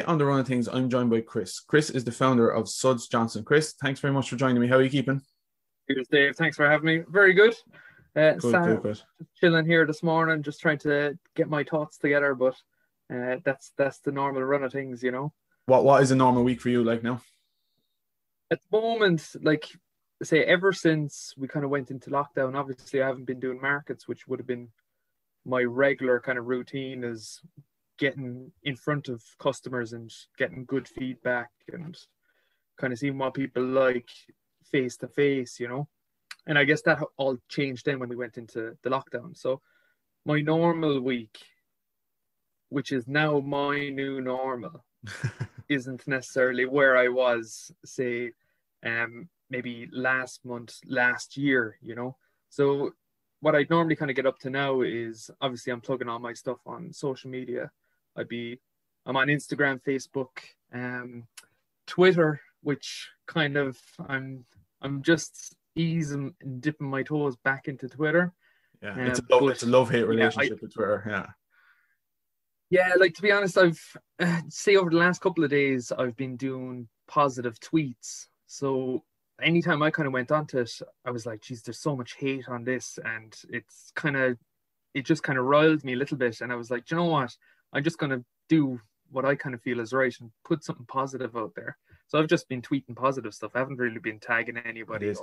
on the run of things, I'm joined by Chris. Chris is the founder of Suds Johnson. Chris, thanks very much for joining me. How are you keeping? Here's Dave. Thanks for having me. Very good. Good, good, good. Just chilling here this morning, just trying to get my thoughts together. But that's the normal run of things, you know. What is a normal week for you like now? At the moment, like say, ever since we kind of went into lockdown, obviously I haven't been doing markets, which would have been my regular kind of routine, is getting in front of customers and getting good feedback and kind of seeing what people like face to face, you know. And I guess that all changed then when we went into the lockdown. So my normal week, which is now my new normal, isn't necessarily where I was, say, maybe last month, last year, you know. So what I'd normally kind of get up to now is, obviously I'm plugging all my stuff on social media. I'm on Instagram, Facebook, Twitter, which kind of I'm just easing and dipping my toes back into Twitter. Yeah, it's a love-hate relationship with Twitter. Yeah, like, to be honest, I've say over the last couple of days I've been doing positive tweets. So anytime I kind of went onto it, I was like, geez, there's so much hate on this, and it just kind of riled me a little bit. And I was like, do you know what? I'm just gonna do what I kind of feel is right and put something positive out there. So I've just been tweeting positive stuff. I haven't really been tagging anybody or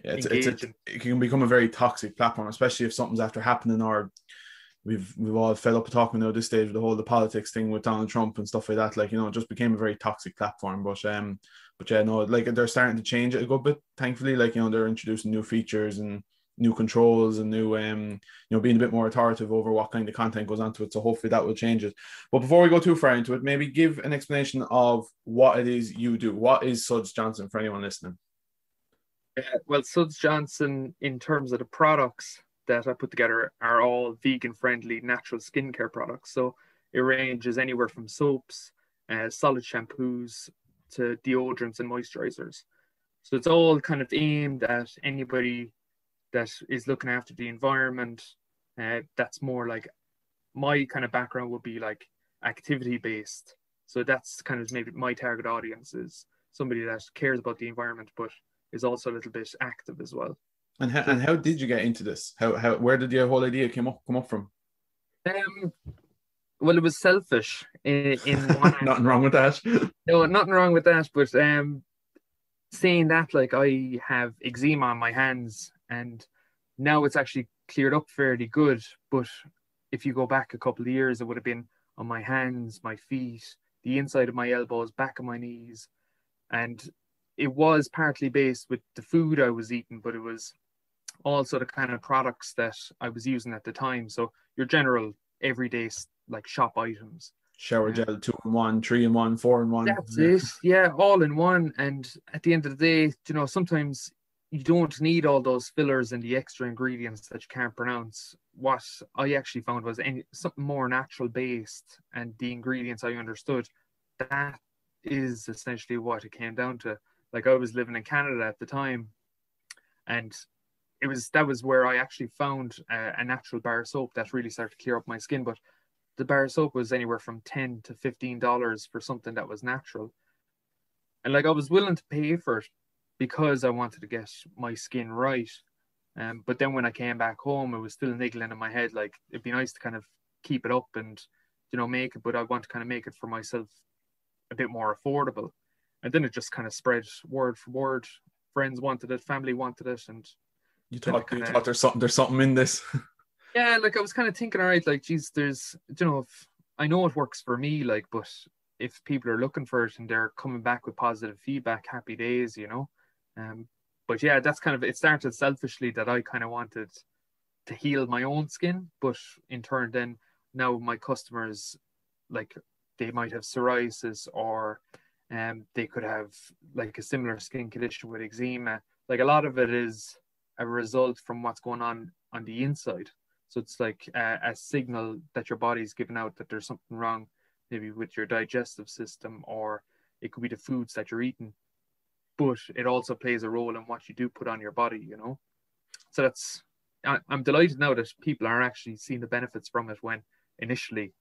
engaging. It can become a very toxic platform, especially if something's after happening, or we've all fed up with talking now at this stage with the politics thing with Donald Trump and stuff like that. Like, you know, it just became a very toxic platform. But yeah, no, like, they're starting to change it a good bit, thankfully. Like, you know, they're introducing new features and new controls and new you know, being a bit more authoritative over what kind of content goes onto it. So hopefully that will change it. But before we go too far into it, maybe give an explanation of what it is you do. What is Suds Johnson for anyone listening? Well, Suds Johnson, in terms of the products that I put together, are all vegan friendly natural skincare products. So it ranges anywhere from soaps, solid shampoos, to deodorants and moisturizers. So it's all kind of aimed at anybody that is looking after the environment. That's more like, my kind of background would be like activity based. So that's kind of maybe my target audience is somebody that cares about the environment, but is also a little bit active as well. And how did you get into this? Where did your whole idea come up from? Well, it was selfish in one Nothing wrong with that. No, nothing wrong with that. But saying that, like, I have eczema on my hands, and now it's actually cleared up fairly good. But if you go back a couple of years, it would have been on my hands, my feet, the inside of my elbows, back of my knees. And it was partly based with the food I was eating, but it was also the kind of products that I was using at the time. So your general everyday, like, shop items. Shower gel, 2-in-1, 3-in-1, 4-in-1. That's it. Yeah, all in one. And at the end of the day, you know, sometimes you don't need all those fillers and the extra ingredients that you can't pronounce. What I actually found was something more natural based, and the ingredients I understood. That is essentially what it came down to. Like, I was living in Canada at the time, and that was where I actually found a natural bar soap that really started to clear up my skin. But the bar soap was anywhere from $10 to $15 for something that was natural. And, like, I was willing to pay for it because I wanted to get my skin right. But then when I came back home, it was still niggling in my head. Like, it'd be nice to kind of keep it up and, you know, make it, but I want to kind of make it for myself a bit more affordable. And then it just kind of spread word for word. Friends wanted it, family wanted it, and you thought there's something in this. Yeah, like, I was kind of thinking, all right, like, geez, there's, you know, if I know it works for me, like, but if people are looking for it and they're coming back with positive feedback, happy days, you know. But yeah, that's kind of, it started selfishly that I kind of wanted to heal my own skin, but in turn then now my customers, like, they might have psoriasis, or they could have like a similar skin condition with eczema. Like, a lot of it is a result from what's going on the inside. So it's like a signal that your body's giving out that there's something wrong, maybe with your digestive system, or it could be the foods that you're eating. But it also plays a role in what you do put on your body, you know. So I'm delighted now that people are actually seeing the benefits from it, when initially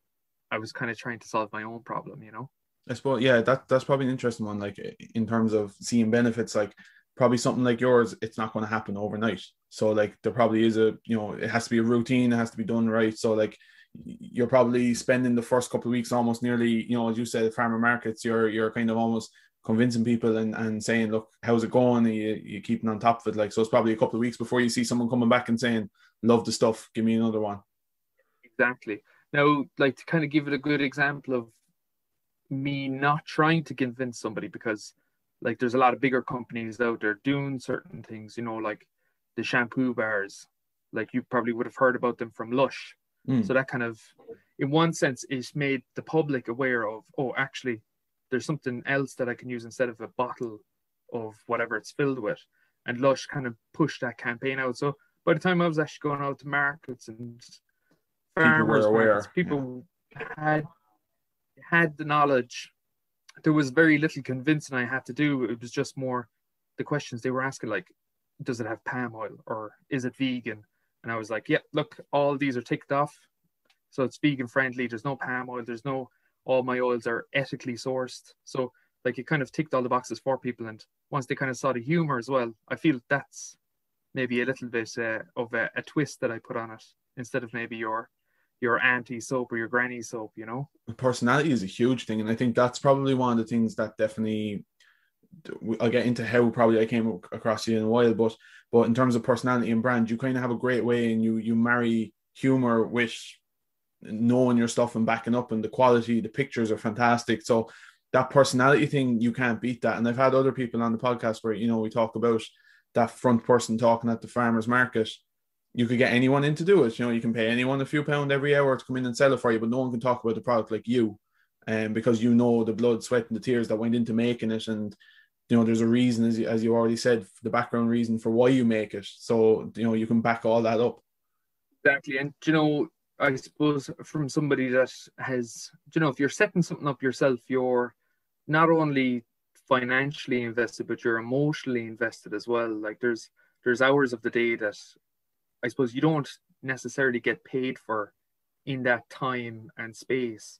I was kind of trying to solve my own problem, you know. I suppose, yeah, that's probably an interesting one. Like in terms of seeing benefits, like probably something like yours, it's not going to happen overnight. So like there probably is a, it has to be a routine, it has to be done right. So like you're probably spending the first couple of weeks almost nearly, as you said, farmer markets, you're kind of almost convincing people and saying, look, how's it going? You keeping on top of it. Like, so it's probably a couple of weeks before you see someone coming back and saying, love the stuff, give me another one. Exactly. Now, like to kind of give it a good example of me not trying to convince somebody, because like there's a lot of bigger companies out there doing certain things, like the shampoo bars, like you probably would have heard about them from Lush. So that kind of, in one sense, is made the public aware of, oh, actually, there's something else that I can use instead of a bottle of whatever it's filled with. And Lush kind of pushed that campaign out. So by the time I was actually going out to markets and farmers markets, people had the knowledge. There was very little convincing I had to do. It was just more the questions they were asking, like, does it have palm oil or is it vegan? And I was like, yeah, look, all these are ticked off. So it's vegan friendly. There's no palm oil. All my oils are ethically sourced. So like it kind of ticked all the boxes for people. And once they kind of saw the humor as well, I feel that's maybe a little bit of a twist that I put on it instead of maybe your auntie soap or your granny soap, Personality is a huge thing. And I think that's probably one of the things that definitely, I'll get into how probably I came across you in a while, but in terms of personality and brand, you kind of have a great way, and you marry humor with knowing your stuff and backing up, and the quality, the pictures are fantastic. So that personality thing, you can't beat that. And I've had other people on the podcast where, we talk about that front person talking at the farmer's market. You could get anyone in to do it. You can pay anyone a few pounds every hour to come in and sell it for you, but no one can talk about the product like you. Because the blood, sweat, and the tears that went into making it. And there's a reason, as you already said, the background reason for why you make it. So, you can back all that up. Exactly. And, I suppose from somebody that has, if you're setting something up yourself, you're not only financially invested, but you're emotionally invested as well. Like there's hours of the day that I suppose you don't necessarily get paid for in that time and space,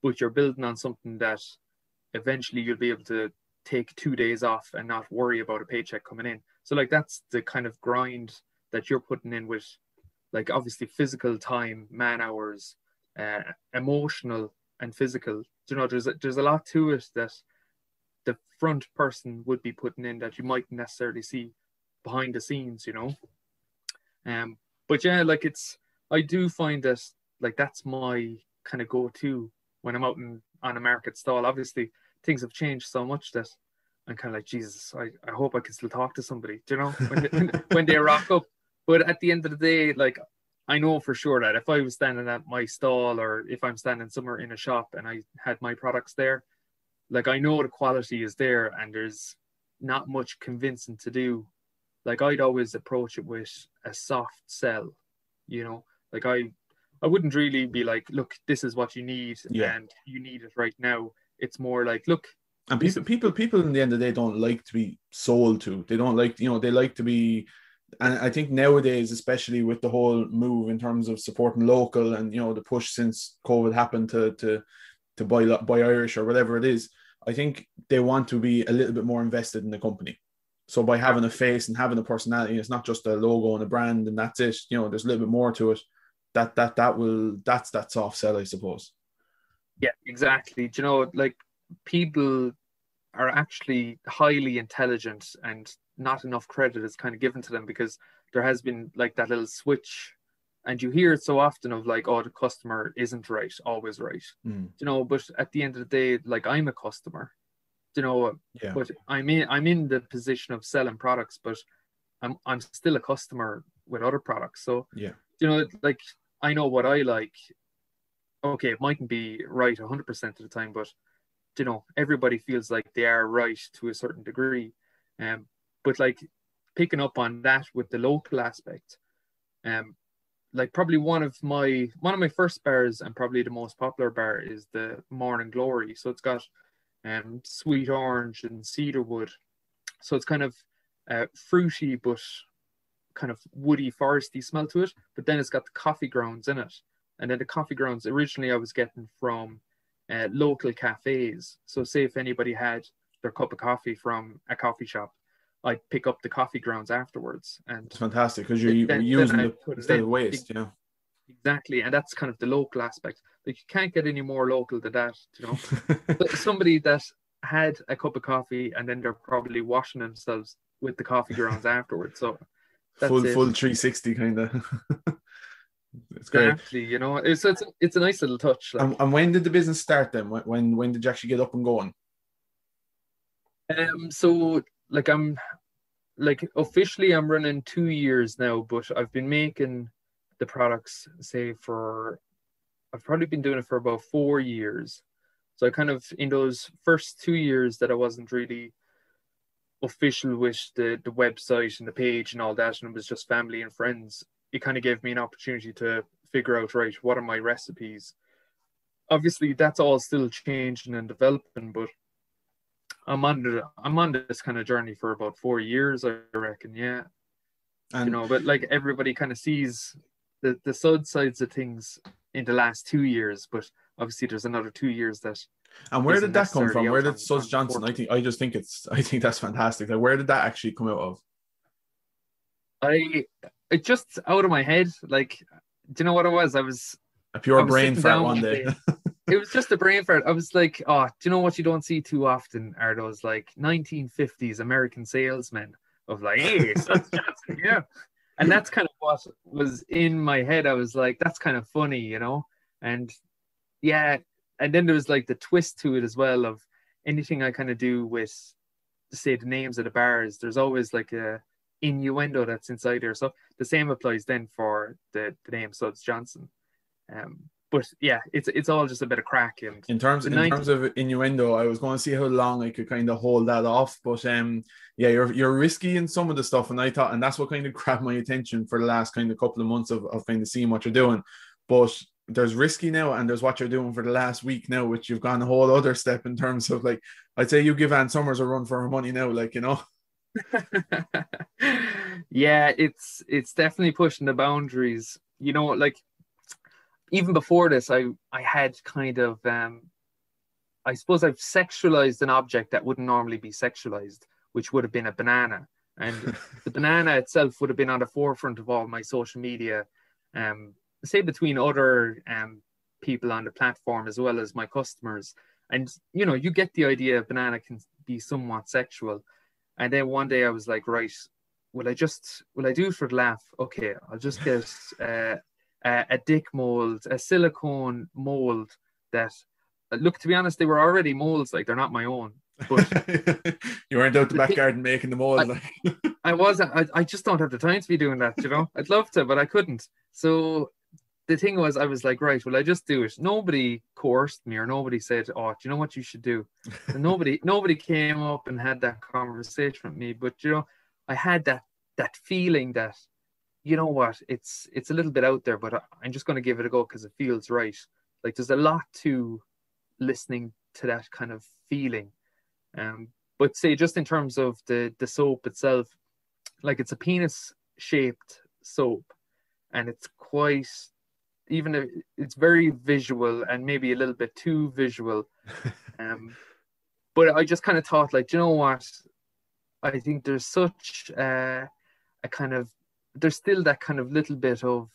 but you're building on something that eventually you'll be able to take 2 days off and not worry about a paycheck coming in. So like that's the kind of grind that you're putting in with, like obviously physical time, man hours, emotional and physical. There's a lot to it that the front person would be putting in that you mightn't necessarily see behind the scenes, But yeah, like I do find that like that's my kind of go-to when I'm out on a market stall. Obviously, things have changed so much that I'm kind of like, Jesus, I hope I can still talk to somebody, when they rock up. But at the end of the day, like I know for sure that if I was standing at my stall or if I'm standing somewhere in a shop and I had my products there, like I know the quality is there and there's not much convincing to do. Like I'd always approach it with a soft sell, like I wouldn't really be like, look, this is what you need and you need it right now. It's more like, look. And people in the end of the day don't like to be sold to. They don't like, they like to be, and I think nowadays, especially with the whole move in terms of supporting local and, the push since COVID happened to buy Irish or whatever it is, I think they want to be a little bit more invested in the company. So by having a face and having a personality, it's not just a logo and a brand and that's it. There's a little bit more to it. That's that soft sell, I suppose. Yeah, exactly. Like people are actually highly intelligent and not enough credit is kind of given to them because there has been like that little switch and you hear it so often of like, oh, the customer isn't right, always right. But at the end of the day, like I'm a customer. But I'm in the position of selling products, but I'm still a customer with other products. So like I know what I like. Okay, it mightn't be right 100% of the time, but everybody feels like they are right to a certain degree. But like picking up on that with the local aspect, like probably one of my first bars and probably the most popular bar is the Morning Glory. So it's got sweet orange and cedarwood. So it's kind of fruity but kind of woody, foresty smell to it. But then it's got the coffee grounds in it. And then the coffee grounds originally I was getting from local cafes. So say if anybody had their cup of coffee from a coffee shop, I'd pick up the coffee grounds afterwards. And It's fantastic because you're using then I it put it instead of in. waste. Yeah. Exactly. And that's kind of the local aspect. Like you can't get any more local than that, you know. But somebody that had a cup of coffee and then they're probably washing themselves with the coffee grounds afterwards. So that's it. full 360 kind of. It's great. Exactly, you know. It's a nice little touch. Like, And when did the business start then? When did you actually get up and going? so like I'm like officially I'm running 2 years now, but I've been making the products say for I've probably been doing it for about 4 years. So I kind of in those first 2 years that I wasn't really official with the website and the page and all that, and it was just family and friends, it kind of gave me an opportunity to figure out, right, what are my recipes? Obviously that's all still changing and developing, but I'm on this kind of journey for about 4 years, I reckon, yeah. And You know, but like everybody kind of sees the Sud sides of things in the last 2 years, but obviously there's another 2 years that. And where did that come from? Where did on Suds Johnson? I think that's fantastic. Like, where did that actually come out of? It just out of my head. Like, do you know what it was? I was a pure brain sitting fart down one day. It was just a brain fart. I was like, oh, do you know what you don't see too often are those like 1950s American salesmen of like, hey, Suds Johnson, yeah. And that's kind of what was in my head. I was like, that's kind of funny, you know? And yeah, and then there was like the twist to it as well of anything I kind of do with, say, the names of the bars, there's always like a innuendo that's inside there. So the same applies then for the name Suds Johnson. But yeah, it's all just a bit of crack. And in terms of innuendo, I was going to see how long I could kind of hold that off. But yeah, you're risky in some of the stuff, and I thought, and that's what kind of grabbed my attention for the last kind of couple of months of kind of seeing what you're doing. But there's risky now, and there's what you're doing for the last week now, which you've gone a whole other step in terms of, like, I'd say you give Ann Summers a run for her money now, like, you know. Yeah, it's definitely pushing the boundaries, you know. Like even before this, I had kind of I suppose I've sexualized an object that wouldn't normally be sexualized, which would have been a banana. And the banana itself would have been on the forefront of all my social media, say between other people on the platform as well as my customers. And you know, you get the idea banana can be somewhat sexual. And then one day I was like, right, will I do it for the laugh? Okay, I'll just get a dick mold, a silicone mold that, look, to be honest, they were already molds, like they're not my own. But you weren't out the back garden making the mold. I wasn't. I just don't have the time to be doing that, you know. I'd love to, but I couldn't. So the thing was, I was like, right, well, I just do it. Nobody coerced me, or nobody said, oh, do you know what you should do? And nobody came up and had that conversation with me. But you know, I had that feeling that, you know what, it's a little bit out there, but I'm just going to give it a go because it feels right. Like there's a lot to listening to that kind of feeling. But say just in terms of the soap itself, like it's a penis shaped soap, and it's quite, even it's very visual and maybe a little bit too visual. But I just kind of thought, like, you know what, I think there's such a kind of, there's still that kind of little bit of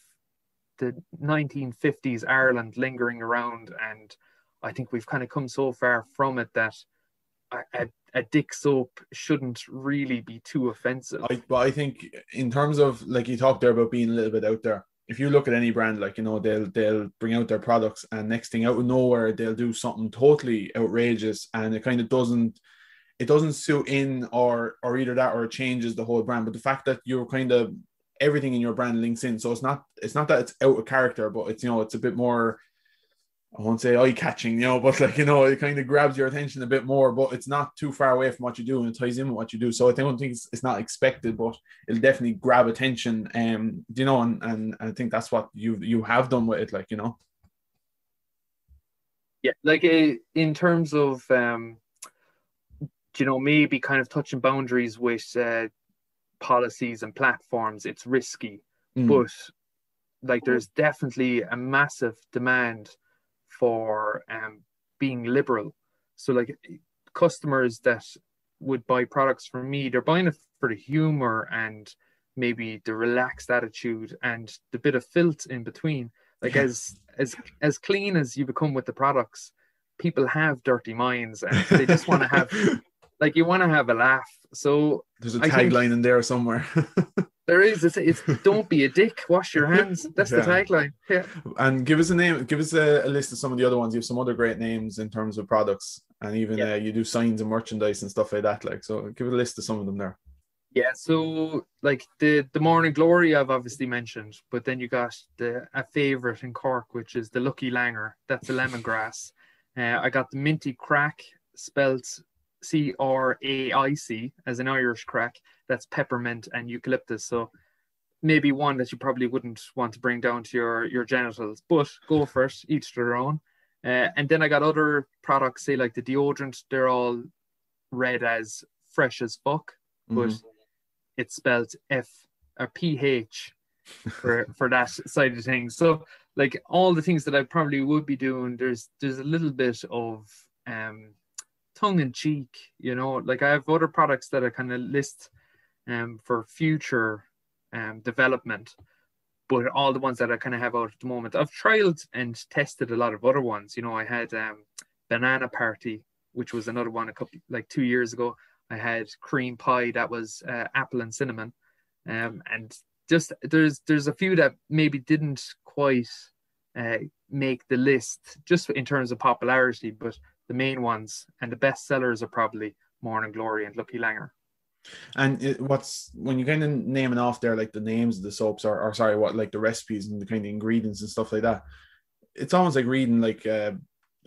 the 1950s Ireland lingering around, and I think we've kind of come so far from it that a dick soap shouldn't really be too offensive. But I think in terms of, like you talked there about being a little bit out there, if you look at any brand, like, you know, they'll bring out their products and next thing out of nowhere they'll do something totally outrageous, and it kind of doesn't suit in, or either that or it changes the whole brand. But the fact that you're kind of, everything in your brand links in, so it's not that it's out of character, but it's, you know, it's a bit more, I won't say eye-catching, you know, but like, you know, it kind of grabs your attention a bit more, but it's not too far away from what you do, and it ties in with what you do. So I don't think it's not expected, but it'll definitely grab attention, you know, and I think that's what you have done with it, like, you know. Yeah, like in terms of, you know, maybe kind of touching boundaries with policies and platforms, it's risky, but like there's definitely a massive demand for being liberal. So like customers that would buy products from me, they're buying it for the humor and maybe the relaxed attitude and the bit of filth in between. Like as clean as you become with the products, people have dirty minds and they just want to have like you want to have a laugh. So there's a tagline in there somewhere. There is. It's don't be a dick. Wash your hands. That's the tagline. Yeah. And give us a name. Give us a list of some of the other ones. You have some other great names in terms of products, and even you do signs and merchandise and stuff like that. Like, so give a list of some of them there. Yeah. So like the Morning Glory I've obviously mentioned, but then you got a favorite in Cork, which is the Lucky Langer. That's a lemongrass. I got the Minty Crack, spelt Craic, as an Irish crack. That's peppermint and eucalyptus. So maybe one that you probably wouldn't want to bring down to your genitals, but go for it, each their own. And then I got other products, say like the deodorant. They're all read as Fresh as Fuck, but it's spelled PH for that side of things. So like all the things that I probably would be doing, there's a little bit of tongue in cheek, you know. Like I have other products that I kind of list for future development, but all the ones that I kind of have out at the moment, I've trialed and tested a lot of other ones. You know, I had Banana Party, which was another one 2 years ago. I had Cream Pie, that was apple and cinnamon, and just there's a few that maybe didn't quite make the list just in terms of popularity, but the main ones and the best sellers are probably Morning Glory and Lucky Langer. And when you kind of naming off there, like the names of the soaps or sorry, what like the recipes and the kind of ingredients and stuff like that, it's almost like reading like a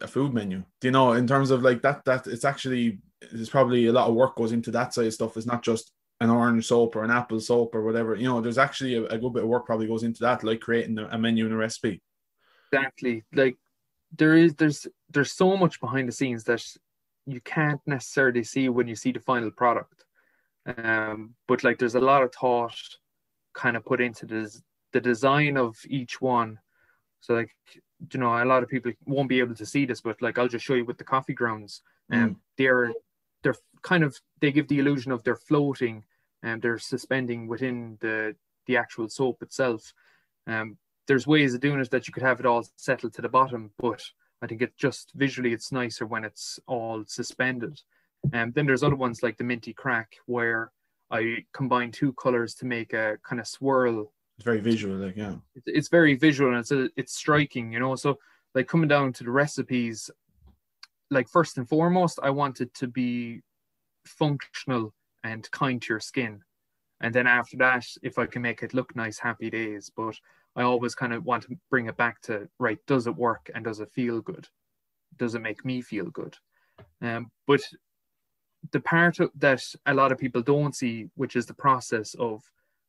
food menu. Do you know, in terms of like that it's actually, there's probably a lot of work goes into that side of stuff. It's not just an orange soap or an apple soap or whatever. You know, there's actually a good bit of work probably goes into that, like creating a menu and a recipe. Exactly. Like there's so much behind the scenes that you can't necessarily see when you see the final product. But like there's a lot of thought kind of put into the design of each one. So like, you know, a lot of people won't be able to see this, but like I'll just show you with the coffee grounds. They're kind of, they give the illusion of they're floating and they're suspending within the actual soap itself. There's ways of doing it that you could have it all settled to the bottom, but I think it just visually it's nicer when it's all suspended. And then there's other ones like the Minty Crack, where I combine two colors to make a kind of swirl. It's very visual, like, yeah. It's very visual and it's striking, you know. So like coming down to the recipes, like first and foremost, I want it to be functional and kind to your skin. And then after that, if I can make it look nice, happy days. But I always kind of want to bring it back to, right, does it work and does it feel good? Does it make me feel good? But the part that a lot of people don't see, which is the process of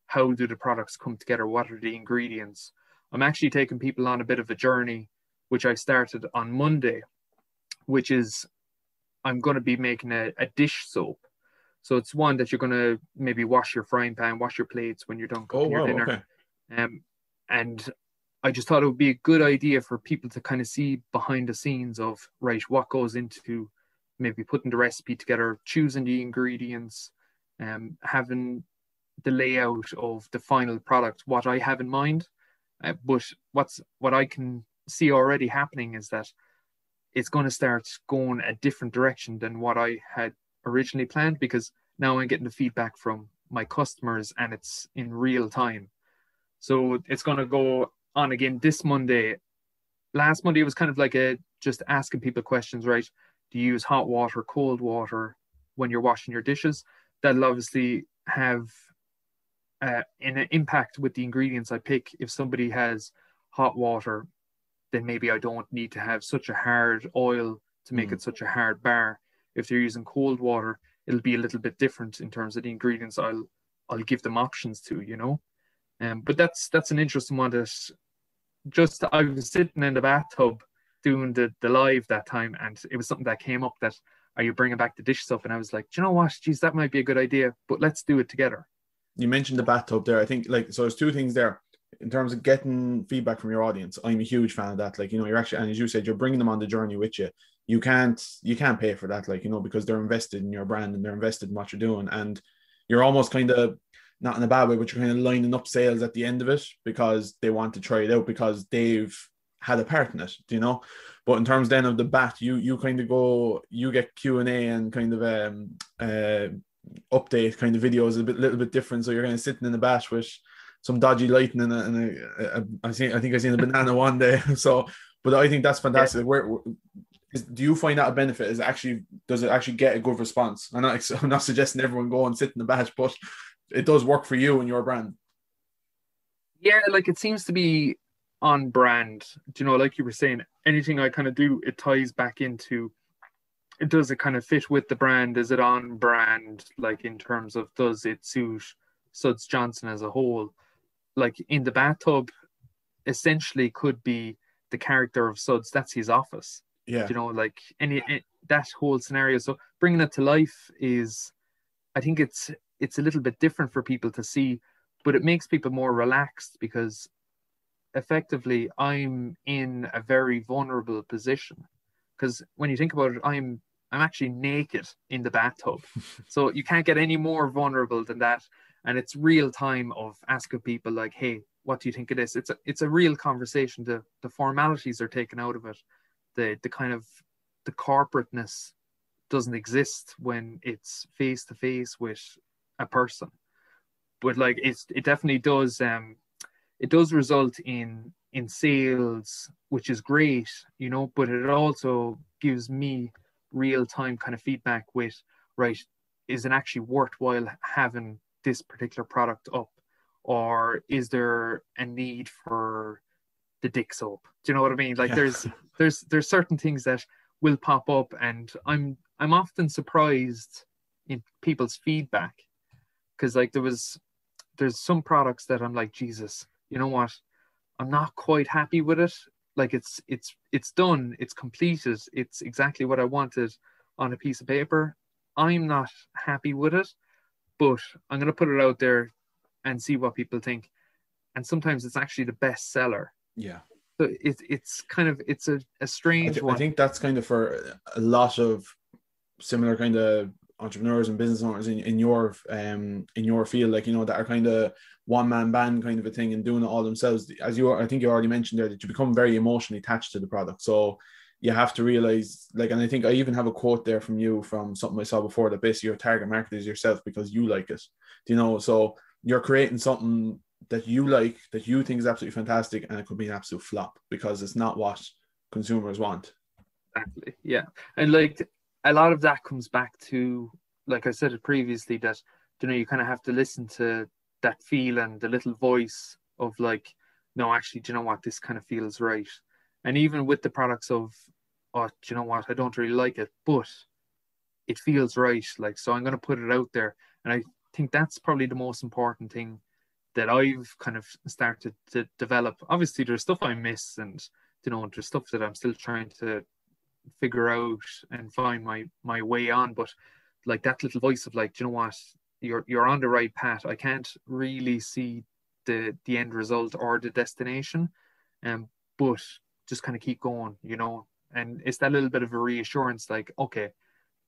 how do the products come together? What are the ingredients? I'm actually taking people on a bit of a journey, which I started on Monday, which is I'm going to be making a dish soap. So it's one that you're going to maybe wash your frying pan, wash your plates when you're done cooking your dinner. Okay. And I just thought it would be a good idea for people to kind of see behind the scenes of, right, what goes into maybe putting the recipe together, choosing the ingredients, having the layout of the final product, what I have in mind. But what I can see already happening is that it's going to start going a different direction than what I had originally planned, because now I'm getting the feedback from my customers and it's in real time. So it's going to go on again this Monday. Last Monday, it was kind of like just asking people questions, right? Do you use hot water, cold water when you're washing your dishes? That'll obviously have an impact with the ingredients I pick. If somebody has hot water, then maybe I don't need to have such a hard oil to make it such a hard bar. If they're using cold water, it'll be a little bit different in terms of the ingredients I'll give them options to, you know. But that's an interesting one. That just I was sitting in the bathtub doing the live that time, and it was something that came up that, are you bringing back the dish soap? And I was like, do you know what? Geez, that might be a good idea, but let's do it together. You mentioned the bathtub there. I think so there's two things there. In terms of getting feedback from your audience, I'm a huge fan of that. Like, you know, you're actually, and as you said, you're bringing them on the journey with you. you can't pay for that, like, you know, because they're invested in your brand and they're invested in what you're doing, and you're almost kind of, not in a bad way, but you're kind of lining up sales at the end of it because they want to try it out because they've had a part in it, you know. But in terms then of the bat, you kind of go, you get Q&A and kind of update kind of videos little bit different. So you're kind of sitting in the bat with some dodgy lighting and I think I seen a banana one day. So, but I think that's fantastic. Yeah. Do you find that a benefit? Does it actually get a good response? I'm not suggesting everyone go and sit in the bat, but it does work for you and your brand. Yeah, like it seems to be on brand. Do you know, like you were saying, anything I kind of do, it ties back into, it does it kind of fit with the brand? Is it on brand? Like in terms of, does it suit Suds Johnson as a whole? Like in the bathtub, essentially could be the character of Suds. That's his office. Yeah. You know, like that whole scenario. So bringing it to life is, I think it's a little bit different for people to see, but it makes people more relaxed because effectively I'm in a very vulnerable position. Because when you think about it, I'm actually naked in the bathtub. So you can't get any more vulnerable than that. And it's real time of asking people like, hey, what do you think of this? It's a real conversation. The formalities are taken out of it. The kind of the corporateness doesn't exist when it's face to face with a person. But like it definitely does it does result in sales, which is great, you know, but it also gives me real time kind of feedback with, right, is it actually worthwhile having this particular product up, or is there a need for the dick soap? Do you know what I mean? Like Yeah. there's certain things that will pop up, and I'm often surprised in people's feedback, because like there's some products that I'm like, Jesus, you know what, I'm not quite happy with it. Like it's done, it's completed, it's exactly what I wanted on a piece of paper. I'm not happy with it, but I'm going to put it out there and see what people think. And sometimes it's actually the best seller. Yeah. So it's kind of, it's a strange one. I think that's kind of for a lot of similar kind of entrepreneurs and business owners in your field, like, you know, that are kind of one man band kind of a thing and doing it all themselves. I think you already mentioned there, that you become very emotionally attached to the product. So you have to realize, like, and I think I even have a quote there from you from something I saw before, that basically your target market is yourself because you like it. Do you know? So you're creating something that you like, that you think is absolutely fantastic, and it could be an absolute flop because it's not what consumers want. Exactly. Yeah. And like a lot of that comes back to, like I said it previously, that, you know, you kind of have to listen to that feel and the little voice of like, no, actually, do you know what, this kind of feels right. And even with the products of, oh, do you know what, I don't really like it, but it feels right. Like, so I'm going to put it out there. And I think that's probably the most important thing that I've kind of started to develop. Obviously, there's stuff I miss, and, you know, there's stuff that I'm still trying to figure out and find my way on. But like that little voice of like, do you know what, you're on the right path. I can't really see the end result or the destination, but just kind of keep going, you know. And it's that little bit of a reassurance, like, okay,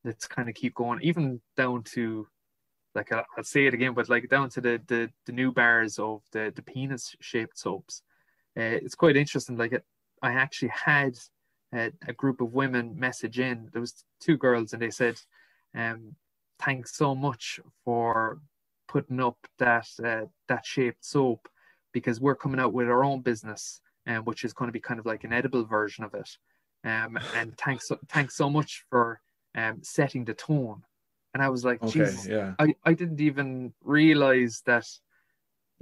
let's kind of keep going, even down to, like, I'll say it again, but like down to the new bars of the penis shaped soaps. It's quite interesting. Like I actually had a group of women message in. There was two girls, and they said, thanks so much for putting up that shaped soap, because we're coming out with our own business, which is going to be kind of like an edible version of it. And thanks so much for setting the tone. And I was like, Okay, Jesus, yeah. I didn't even realize that,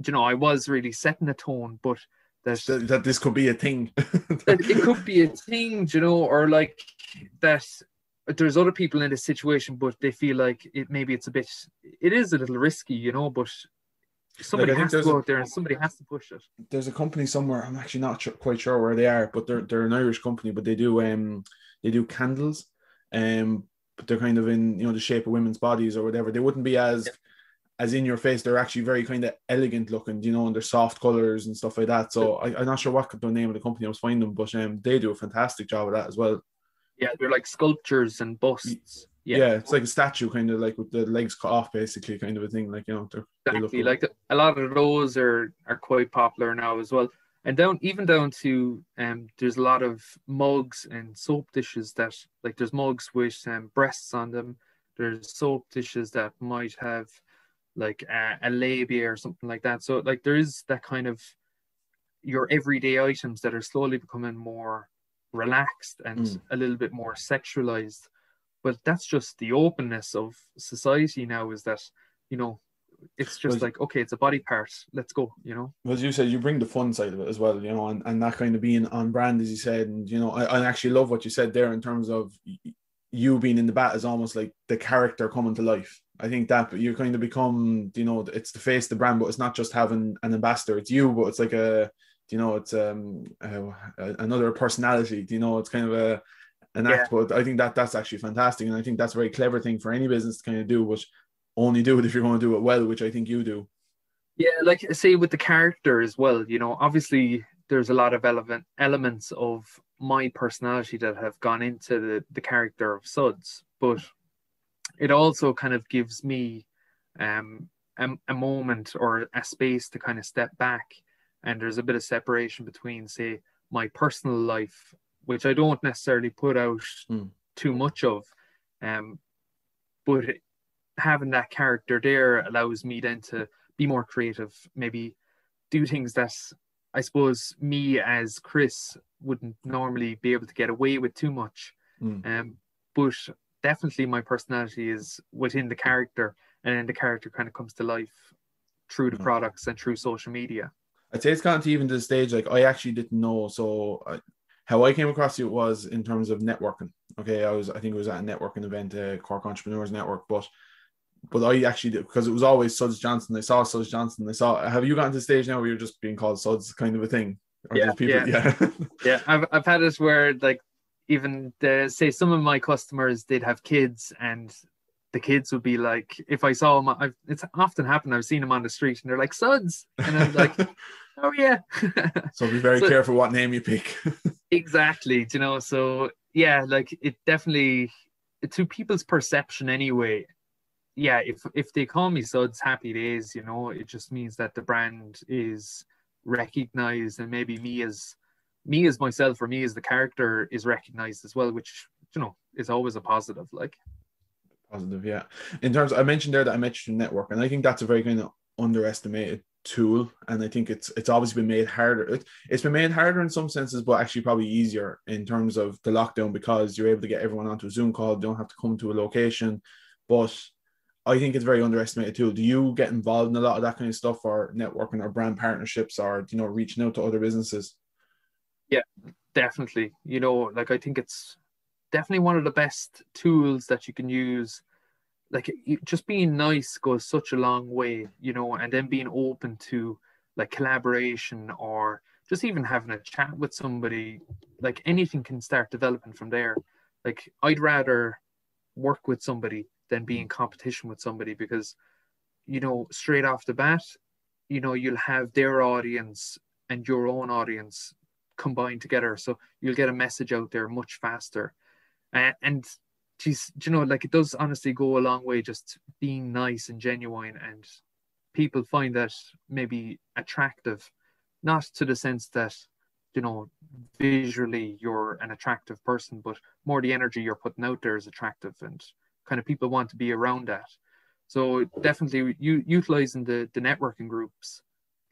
you know, I was really setting the tone, but that this could be a thing. that it could be a thing, you know, or like that there's other people in this situation, but they feel like it is a little risky, you know, but somebody has to go out there and somebody has to push it. There's a company somewhere, I'm actually not quite sure where they are, but they're an Irish company, but they do candles, but they're kind of in, you know, the shape of women's bodies or whatever. They wouldn't be as in your face. They're actually very kind of elegant looking, you know, and they're soft colors and stuff like that. So I'm not sure what the name of the company I was finding, but they do a fantastic job of that as well. Yeah, they're like sculptures and busts. Yeah, Yeah, it's like a statue, kind of like with the legs cut off, basically, kind of a thing. Like, they look exactly. good. Like a lot of those are quite popular now as well. And down to there's a lot of mugs and soap dishes that, like, there's mugs with breasts on them. There's soap dishes that might have like a labia or something like that. So like there is that kind of your everyday items that are slowly becoming more relaxed and Mm. a little bit more sexualized. But that's just the openness of society now, is that, you know, it's Well, just like, okay, it's a body part. Let's go, you know? as you said, you bring the fun side of it as well, and that kind of being on brand, as you said. And, I actually love what you said there in terms of you being in the bat is almost like the character coming to life. I think that you kind of become, it's the face of the brand, but it's not just having an ambassador, it's you, but it's like it's another personality, it's kind of an Yeah. act. But I think that's actually fantastic. And I think that's a very clever thing for any business to kind of do, but only do it if you're going to do it well, which I think you do. Yeah, like I say with the character as well, you know, obviously there's a lot of elements of my personality that have gone into the character of Suds, but it also kind of gives me a moment or a space to kind of step back. And there's a bit of separation between, say, my personal life, which I don't necessarily put out Mm. too much of. Um, but having that character there allows me then to be more creative, maybe do things that I suppose me as Chris wouldn't normally be able to get away with too much. Mm. But definitely my personality is within the character, and then the character kind of comes to life through the No. products and through social media. I'd say it's gotten to even to the stage like I actually didn't know. So how I came across you was in terms of networking. Okay, I think it was at a networking event, Cork Entrepreneurs Network, but I actually did, because it was always Suds Johnson. I saw Suds Johnson. Have you gotten to the stage now where you're just being called Suds kind of a thing? Or Yeah, does people, yeah, yeah. yeah. I've had it where like even say some of my customers did have kids, and the kids would be like, if I saw them, it's often happened. I've seen them on the street, and they're like Suds, and I'm like, oh yeah. So be very So careful what name you pick. exactly, you know. So yeah, like it definitely, to people's perception anyway. Yeah, if they call me Suds, happy days. You know, it just means that the brand is recognized, and maybe me as myself, or me as the character is recognized as well, which, you know, is always a positive. Like, Positive, yeah. In terms, I mentioned there that I mentioned network, and I think that's a very kind of underestimated tool. And I think it's obviously been made harder. It's been made harder in some senses, but actually probably easier in terms of the lockdown, because you're able to get everyone onto a Zoom call. They don't have to come to a location. But I think it's a very underestimated tool. Do you get involved in a lot of that kind of stuff, or networking, or brand partnerships, or reaching out to other businesses? yeah, definitely. You know, like I think it's definitely one of the best tools that you can use. Like just being nice goes such a long way, you know, and then being open to like collaboration, or just even having a chat with somebody, like anything can start developing from there. Like I'd rather work with somebody than be in competition with somebody, because, you know, straight off the bat, you know, you'll have their audience and your own audience combined together. So you'll get a message out there much faster. And geez, you know, like it does honestly go a long way, just being nice and genuine, and people find that maybe attractive, not to the sense that, you know, visually you're an attractive person, but more the energy you're putting out there is attractive, and kind of people want to be around that. So definitely utilizing the networking groups,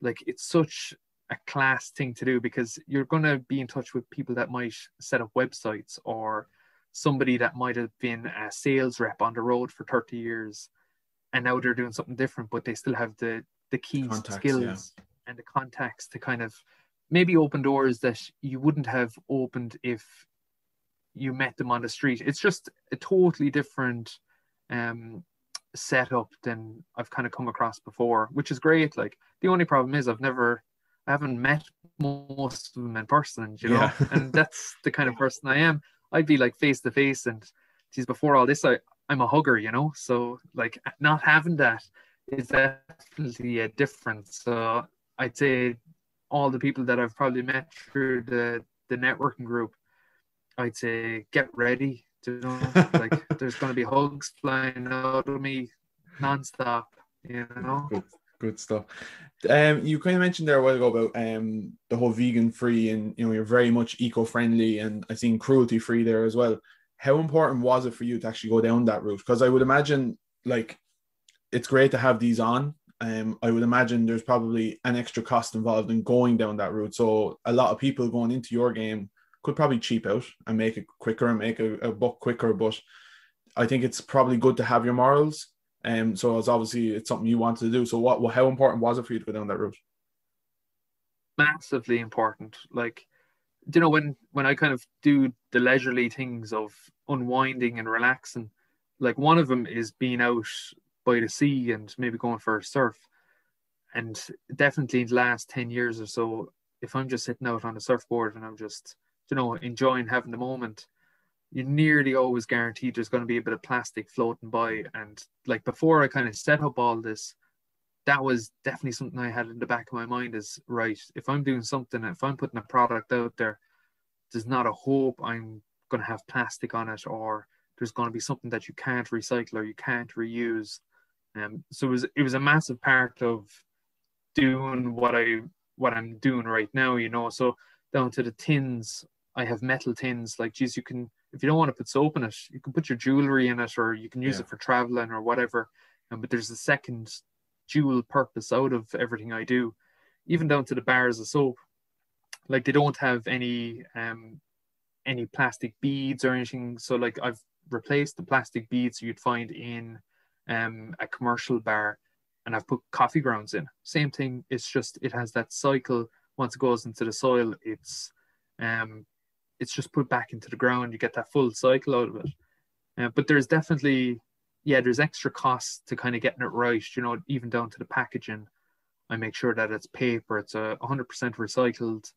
like it's such a class thing to do, because you're going to be in touch with people that might set up websites, or somebody that might have been a sales rep on the road for 30 years, and now they're doing something different, but they still have the key Contacts, yeah. skills and the contacts to kind of maybe open doors that you wouldn't have opened if you met them on the street. It's just a totally different setup than I've kind of come across before, which is great. Like the only problem is I haven't met most of them in person, you Yeah. know, and that's the kind of person I am. I'd be like face to face, and geez, before all this, I'm a hugger, you know. So like not having that is definitely a difference. So I'd say all the people that I've probably met through the networking group, I'd say get ready. Like there's going to be hugs flying out of me nonstop. You know. Good stuff. You kind of mentioned there a while ago about the whole vegan free, and you're very much eco-friendly, and I seen cruelty free there as well. How important was it for you to actually go down that route? Because I would imagine, like, it's great to have these on. I would imagine there's probably an extra cost involved in going down that route. So a lot of people going into your game could probably cheap out and make it quicker and make a buck quicker. But I think it's probably good to have your morals. So it's something you want to do. So how important was it for you to go down that route? Massively important. Like, when I kind of do the leisurely things of unwinding and relaxing, like one of them is being out by the sea and maybe going for a surf. And definitely in the last 10 years or so, if I'm just sitting out on a surfboard and I'm just, enjoying having the moment, you're nearly always guaranteed there's going to be a bit of plastic floating by. And like before I kind of set up all this, that was definitely something I had in the back of my mind is, right, if I'm doing something, if I'm putting a product out there, there's not a hope I'm going to have plastic on it, or there's going to be something that you can't recycle or you can't reuse. So it was a massive part of doing what I'm doing right now, So down to the tins, I have metal tins. Like, geez, you can, if you don't want to put soap in it, you can put your jewelry in it, or you can use it for traveling or whatever. But there's a second dual purpose out of everything I do, even down to the bars of soap. Like, they don't have any plastic beads or anything. So like I've replaced the plastic beads you'd find in a commercial bar, and I've put coffee grounds in. Same thing. It's just it has that cycle. Once it goes into the soil, it's just put back into the ground. You get that full cycle out of it. But there's definitely, there's extra costs to kind of getting it right. Even down to the packaging. I make sure that it's paper. It's 100% recycled.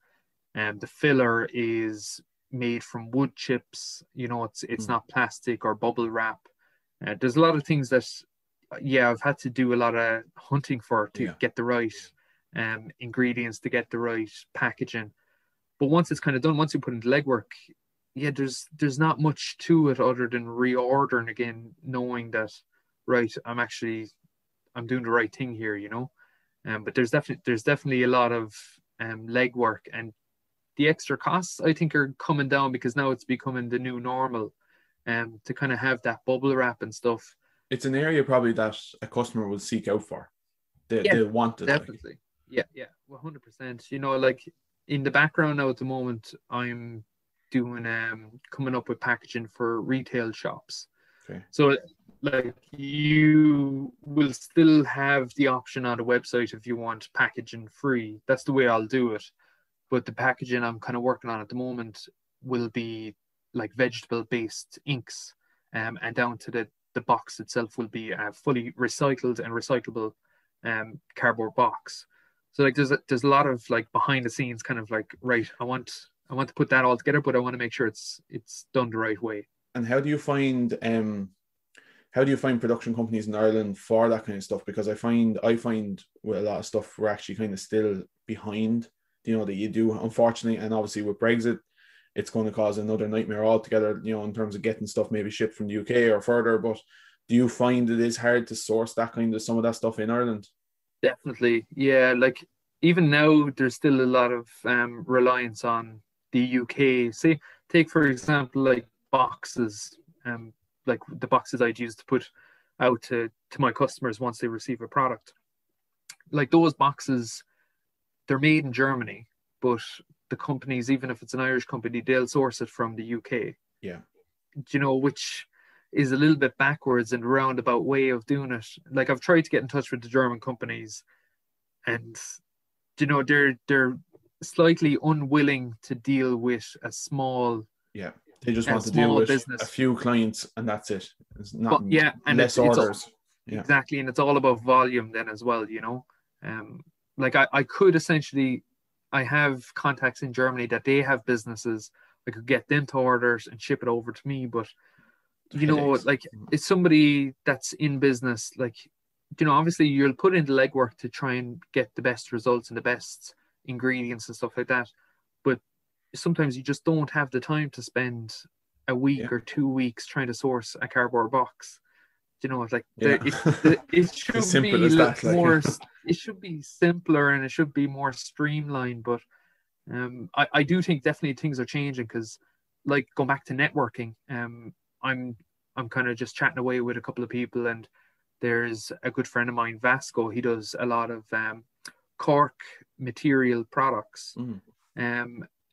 The filler is made from wood chips. It's not plastic or bubble wrap. There's a lot of things that, I've had to do a lot of hunting for to get the right ingredients, to get the right packaging. But once it's kind of done, once you put in the legwork, there's not much to it other than reordering again, knowing that, right, I'm doing the right thing here, But there's definitely a lot of legwork, and the extra costs I think are coming down because now it's becoming the new normal, to kind of have that bubble wrap and stuff. It's an area probably that a customer will seek out for. They want it. Definitely. Like. Yeah, 100%. Like in the background now at the moment, I'm doing coming up with packaging for retail shops. Okay. So like you will still have the option on the website if you want packaging free. That's the way I'll do it. But the packaging I'm kind of working on at the moment will be like vegetable-based inks, and down to the box itself will be a fully recycled and recyclable cardboard box. So like there's a lot of like behind the scenes kind of like, right, I want to put that all together, but I want to make sure it's done the right way. And how do you find production companies in Ireland for that kind of stuff? Because I find with a lot of stuff we're actually kind of still behind, that you do, unfortunately. And obviously with Brexit, it's going to cause another nightmare altogether, in terms of getting stuff maybe shipped from the UK or further. But do you find it is hard to source some of that stuff in Ireland? Definitely. Yeah. Like even now, there's still a lot of reliance on the UK. Say, take for example, like boxes, like the boxes I'd use to put out to my customers once they receive a product. Like those boxes, they're made in Germany, but the companies, even if it's an Irish company, they'll source it from the UK. Yeah. Which is a little bit backwards and roundabout way of doing it. Like I've tried to get in touch with the German companies, and they're slightly unwilling to deal with a small. Yeah, they just want to deal with business. A few clients, and that's it. It's not and less orders. Exactly, and it's all about volume then as well. Like I could essentially, I have contacts in Germany that they have businesses. I could get them to orders and ship it over to me, but like it's somebody that's in business. Like, obviously you'll put in the legwork to try and get the best results and the best ingredients and stuff like that. But sometimes you just don't have the time to spend a Yeah. week or 2 weeks trying to source a cardboard box. You know, it's like Yeah. it It's as should simple be as that. Like, more, it should be simpler and it should be more streamlined. But I do think definitely things are changing because, like, going back to networking, I'm kind of just chatting away with a couple of people, and there's a good friend of mine, Vasco. He does a lot of Cork material products, mm,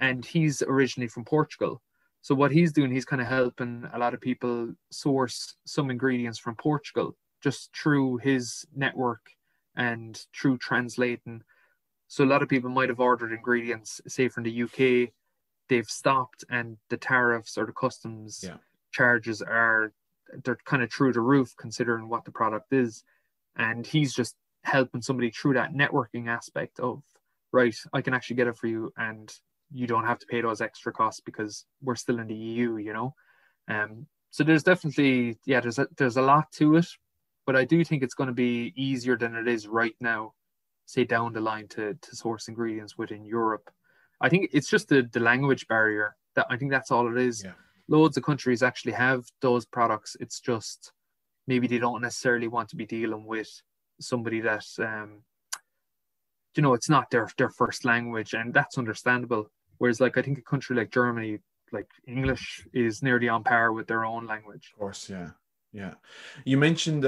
and he's originally from Portugal. So what he's doing, he's kind of helping a lot of people source some ingredients from Portugal just through his network and through translating. So a lot of people might have ordered ingredients, say from the UK, they've stopped, and the tariffs or the customs yeah. charges are, they're kind of through the roof considering what the product is. And he's just helping somebody through that networking aspect of, right, I can actually get it for you, and you don't have to pay those extra costs because we're still in the EU, you know. So there's definitely, yeah, there's a lot to it, but I do think it's going to be easier than it is right now, say down the line, to source ingredients within Europe. I think it's just the language barrier. That I think that's all it is. Yeah. Loads of countries actually have those products. It's just maybe they don't necessarily want to be dealing with somebody that you know, it's not their first language, and that's understandable. Whereas, like, I think a country like Germany, like, English is nearly on par with their own language. Of course, yeah. Yeah. You mentioned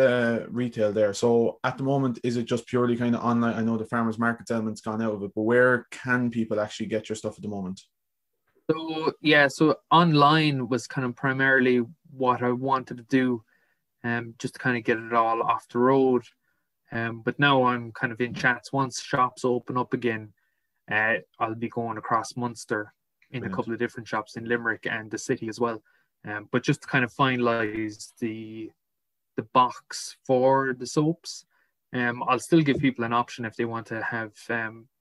retail there. So at the moment, is it just purely kind of online? I know the farmers market element's gone out of it, but where can people actually get your stuff at the moment? So yeah, so online was kind of primarily what I wanted to do, just to kind of get it all off the road. But now I'm kind of in chats. Once shops open up again, I'll be going across Munster in a Brilliant. couple of different shops in Limerick and the city as well. But just to kind of finalize the box for the soaps, I'll still give people an option if they want to have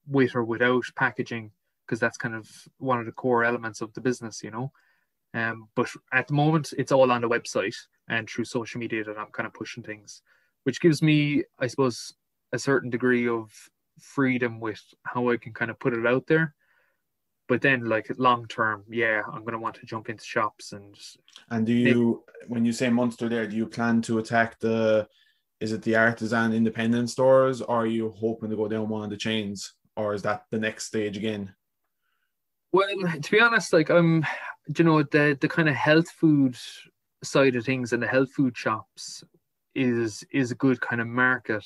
with or without packaging, because that's kind of one of the core elements of the business, you know. But at the moment, it's all on the website and through social media that I'm kind of pushing things, which gives me, I suppose, a certain degree of freedom with how I can kind of put it out there. But then, like, long term, yeah, I'm going to want to jump into shops And do maybe. you, when you say Munster there, do you plan to attack is it the artisan independent stores, or are you hoping to go down one of the chains, or is that the next stage again? Well, to be honest, like, you know, the kind of health food side of things and the health food shops is a good kind of market.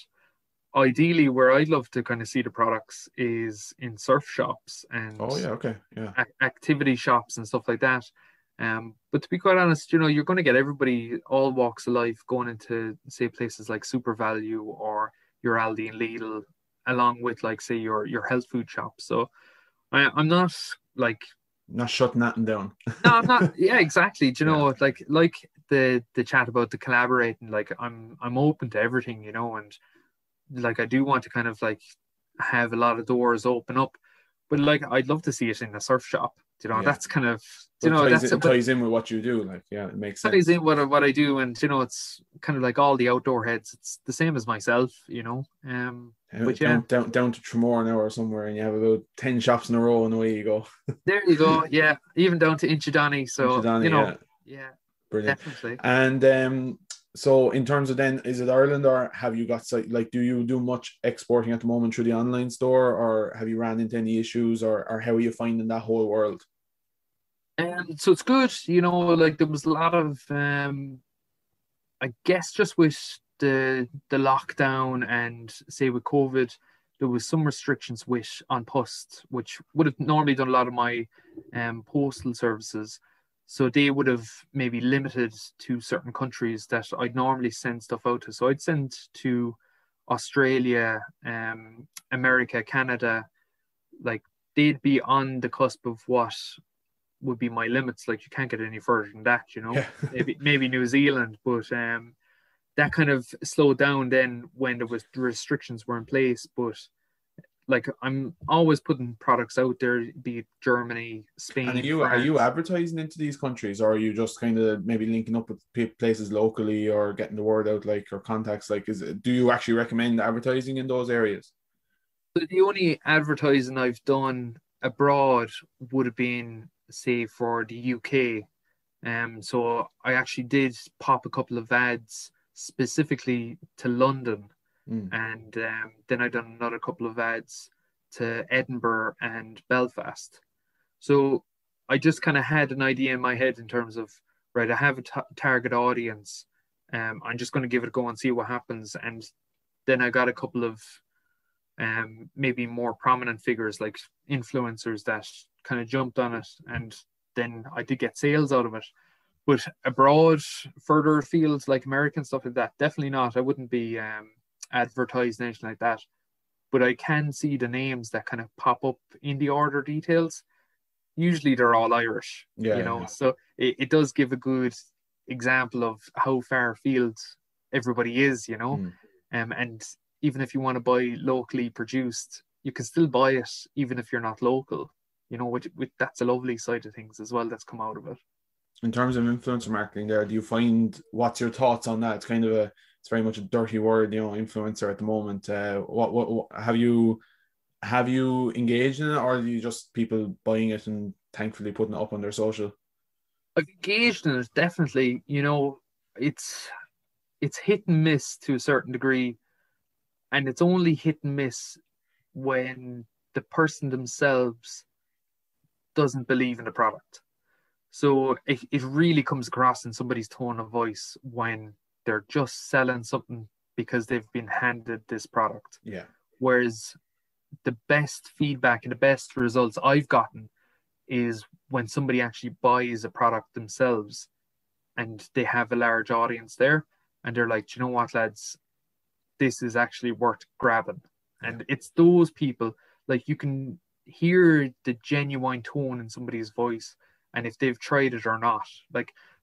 Ideally, where I'd love to kind of see the products is in surf shops and Oh yeah, okay, yeah. activity shops and stuff like that. But to be quite honest, you know, you're going to get everybody, all walks of life, going into, say, places like Super Value or your Aldi and Lidl, along with, like, say, your health food shops. So I'm not like, Not shutting that down. no, I'm not. Yeah, exactly. Do you Yeah. know, like the chat about the collaborating, like, I'm open to everything, you know, and like I do want to kind of like have a lot of doors open up, but like I'd love to see it in a surf shop. You know, Yeah. that's kind of, you But know, that's it but ties in with what you do. Like, yeah, it makes that is sense. in what I do, and you know, it's kind of like all the outdoor heads. It's the same as myself, you know. But yeah, Down to Tremor now or somewhere, and you have about 10 shops in a row, and away you go. there you go. Yeah, even down to Inchydonny. In So you Shidani, know, yeah, yeah, brilliant. definitely. And so in terms of then, is it Ireland, or have you got like, do you do much exporting at the moment through the online store, or have you ran into any issues, or how are you finding that whole world? So it's good, you know, like there was a lot of I guess just with the lockdown and say with COVID, there was some restrictions with on post, which would have normally done a lot of my postal services. So they would have maybe limited to certain countries that I'd normally send stuff out to. So I'd send to Australia, America, Canada, like they'd be on the cusp of what would be my limits. Like you can't get any further than that, you know. Yeah. Maybe New Zealand, but that kind of slowed down then when there was the restrictions were in place. But like I'm always putting products out there, be it Germany, And Spain, are you France. advertising into these countries, or are you just kind of maybe linking up with places locally, or getting the word out, like, or contacts? Like, do you actually recommend advertising in those areas? So the only advertising I've done abroad would have been, say, for the UK. So I actually did pop a couple of ads specifically to London, and then I done another couple of ads to Edinburgh and Belfast. So I just kind of had an idea in my head in terms of, right, I have a target audience. I'm just going to give it a go and see what happens. And then I got a couple of maybe more prominent figures like influencers that kind of jumped on it, and then I did get sales out of it. But abroad, further afield, like American stuff like that, definitely not. I wouldn't be advertising anything like that. But I can see the names that kind of pop up in the order details. Usually they're all Irish, Yeah. so it does give a good example of how far afield everybody is, and even if you want to buy locally produced, you can still buy it even if you're not local, which that's a lovely side of things as well that's come out of it. In terms of influencer marketing there, do you find, what's your thoughts on that? It's kind of it's very much a dirty word, influencer at the moment. What have you engaged in it, or are you just people buying it and thankfully putting it up on their social? I've engaged in it, definitely. It's hit and miss to a certain degree, and it's only hit and miss when the person themselves doesn't believe in the product. So it really comes across in somebody's tone of voice when they're just selling something because they've been handed this product. Yeah. Whereas the best feedback and the best results I've gotten is when somebody actually buys a product themselves and they have a large audience there and they're like, do you know what, lads, this is actually worth grabbing. And it's those people, like, you can hear the genuine tone in somebody's voice and if they've tried it or not.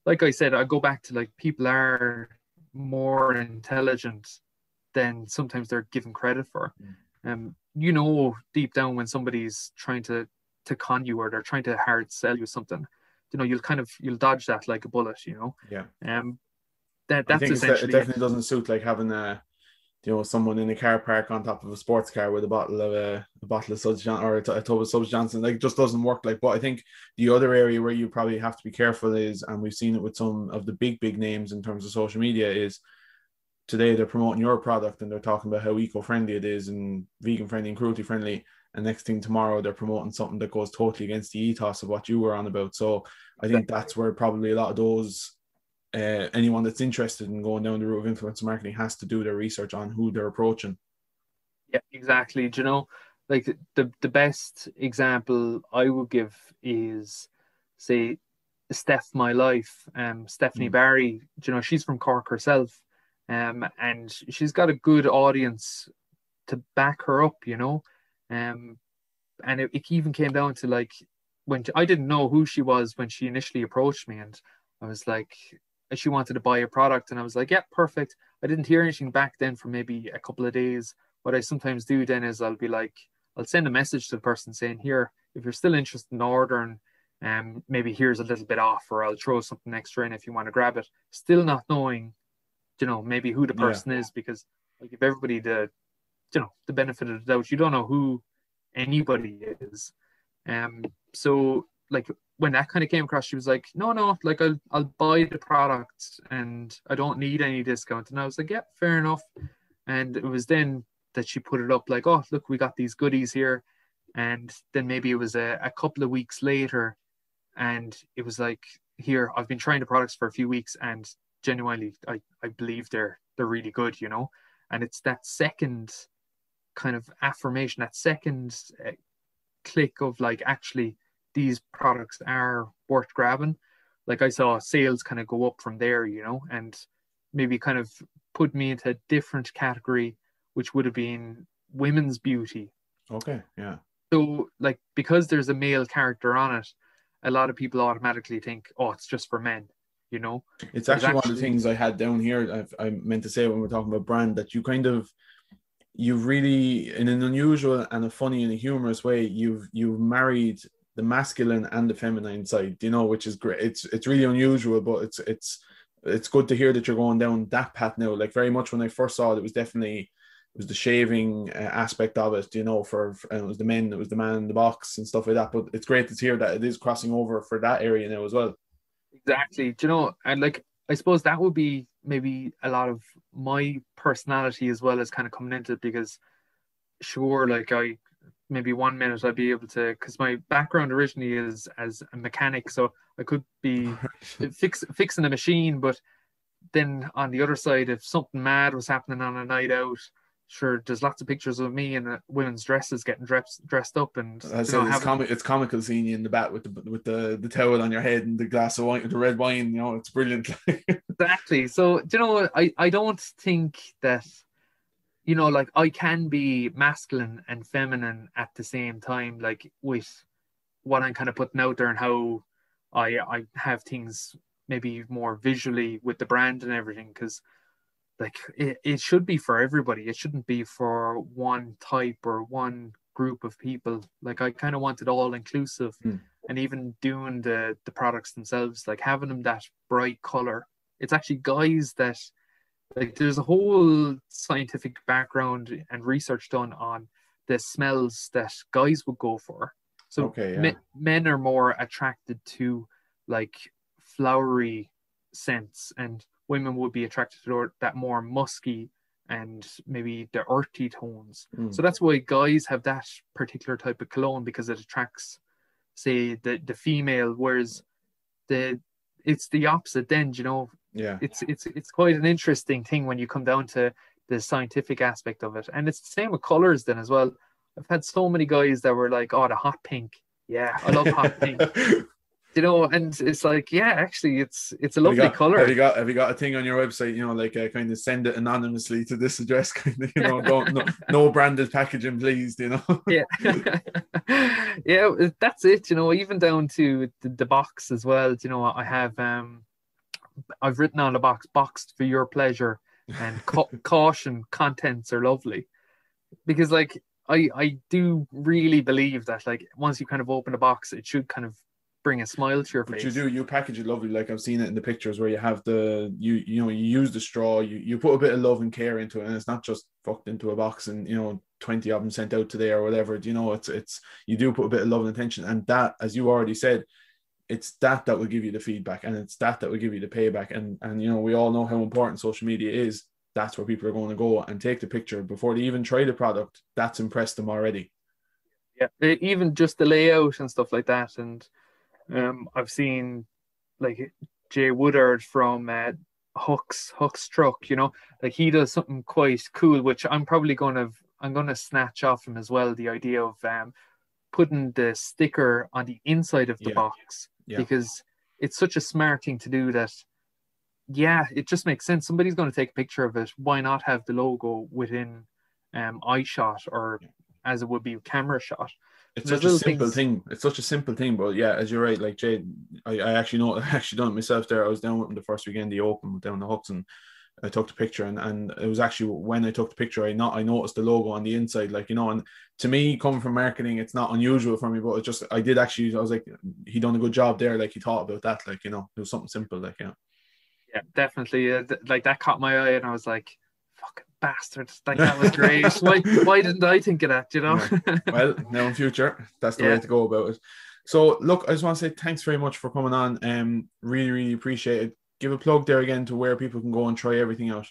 Like I said, I go back to, like, people are more intelligent than sometimes they're given credit for. Deep down when somebody's trying to con you or they're trying to hard sell you something, you'll dodge that like a bullet. Yeah. That's I think essentially it definitely doesn't suit, like, having someone in a car park on top of a sports car with a bottle of Suds Johnson or a tub of Suds Johnson. Like, it just doesn't work. Like, but I think the other area where you probably have to be careful is, and we've seen it with some of the big names in terms of social media, is today they're promoting your product and they're talking about how eco-friendly it is and vegan friendly and cruelty friendly, and next thing tomorrow they're promoting something that goes totally against the ethos of what you were on about. So I think that's where probably a lot of those anyone that's interested in going down the route of influencer marketing has to do their research on who they're approaching. Yeah, exactly. Like, the best example I would give is, say, Steph My Life, Stephanie Barry. She's from Cork herself, and she's got a good audience to back her up, and it even came down to, like, when I didn't know who she was when she initially approached me, and I was like, she wanted to buy a product, and I was like, yeah, perfect. I didn't hear anything back then for maybe a couple of days. What I sometimes do then is I'll send a message to the person saying, here, if you're still interested in ordering, maybe here's a little bit off, or I'll throw something extra in if you want to grab it. Still not knowing, maybe who the person is, because I give everybody the benefit of the doubt. You don't know who anybody is. So, like, when that kind of came across, she was like, no, like, I'll buy the product and I don't need any discount. And I was like, yeah, fair enough. And it was then that she put it up like, oh, look, we got these goodies here. And then maybe it was a couple of weeks later and it was like, here, I've been trying the products for a few weeks and genuinely, I believe they're really good, And it's that second kind of affirmation, that second click of, like, actually, these products are worth grabbing. Like, I saw sales kind of go up from there, and maybe kind of put me into a different category, which would have been women's beauty. Okay, yeah. So, like, because there's a male character on it, a lot of people automatically think, oh, it's just for men, It's actually one of the things I had down here. I meant to say when we're talking about brand, that you've really, in an unusual and a funny and a humorous way, you've married the masculine and the feminine side, which is great. It's really unusual, but it's good to hear that you're going down that path now. Like, very much when I first saw it, it was the shaving aspect of it, you know, and it was the men, it was the man in the box and stuff like that. But it's great to hear that it is crossing over for that area now as well. Exactly. Do you know, and like, I suppose that would be maybe a lot of my personality as well as kind of coming into it, because sure, like maybe 1 minute I'd be able to, because my background originally is as a mechanic, so I could be fixing a machine, but then on the other side, if something mad was happening on a night out, sure, there's lots of pictures of me in women's dresses getting dressed up, and it's comical seeing you in the back with the towel on your head and the glass of wine, the red wine. You know, it's brilliant. Exactly. So, you know, I don't think that, you know, like, I can be masculine and feminine at the same time, like with what I'm kind of putting out there and how I have things maybe more visually with the brand and everything, because like it should be for everybody. It shouldn't be for one type or one group of people. Like, I kind of want it all inclusive. And even doing the products themselves, like having them that bright color. It's actually guys that, like, there's a whole scientific background and research done on the smells that guys would go for. So men are more attracted to like flowery scents, and women would be attracted to that more musky and maybe the earthy tones. So that's why guys have that particular type of cologne, because it attracts, say, the female, whereas it's the opposite then, you know. It's quite an interesting thing when you come down to the scientific aspect of it. And it's the same with colors then as well. I've had so many guys that were like, oh, the hot pink, yeah, I love hot pink. You know, and it's like, yeah, actually, it's a lovely color. Have you got a thing on your website, you know, like kind of send it anonymously to this address, kind of, you know, no branded packaging, please, you know. Yeah. Yeah, that's it, you know, even down to the box as well. You know, I have I've written on the box, boxed for your pleasure, and caution, contents are lovely, because like I do really believe that, like, once you kind of open a box, it should kind of bring a smile to your face. But you package it lovely. Like, I've seen it in the pictures where you have you know, you use the straw, you put a bit of love and care into it, and it's not just fucked into a box and, you know, 20 of them sent out today or whatever. You know, it's you do put a bit of love and attention, and that, as you already said, it's that will give you the feedback, and it's that will give you the payback. And you know, we all know how important social media is. That's where people are going to go and take the picture before they even try the product. That's impressed them already. Yeah, even just the layout and stuff like that. And I've seen like Jay Woodard from Huck's Truck, you know, like he does something quite cool, which I'm gonna snatch off him as well. The idea of putting the sticker on the inside of the box, because it's such a smart thing to do that. Yeah, it just makes sense. Somebody's going to take a picture of it. Why not have the logo within eye shot, or as it would be camera shot? It's such a simple thing. It's such a simple thing, but yeah, as you're right, like Jade, I actually done it myself there. I was down with him the first weekend he opened down the Hucks, and I took the picture, and it was actually when I took the picture, I noticed the logo on the inside, like, you know. And to me, coming from marketing, it's not unusual for me, but I was like, he done a good job there. Like, he thought about that, like, you know, it was something simple, like, you know. Yeah, definitely. Like, that caught my eye, and I was like, fucking bastards, like, that was great. why didn't I think of that, you know? Yeah. Well, now in future, that's the way to go about it. So look, I just want to say thanks very much for coming on. Really, really appreciate it. Give a plug there again to where people can go and try everything out.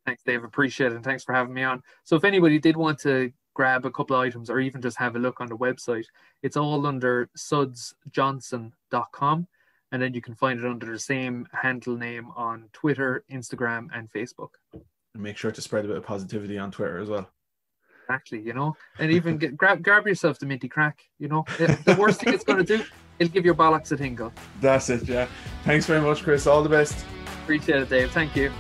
Thanks, Dave. Appreciate it, and thanks for having me on. So if anybody did want to grab a couple of items, or even just have a look on the website, it's all under sudsjohnson.com. And then you can find it under the same handle name on Twitter, Instagram, and Facebook. And make sure to spread a bit of positivity on Twitter as well. Exactly, you know. And even grab yourself the minty crack, you know. The worst thing it's going to do, it'll give your bollocks a tingle. That's it, yeah. Thanks very much, Chris. All the best. Appreciate it, Dave. Thank you.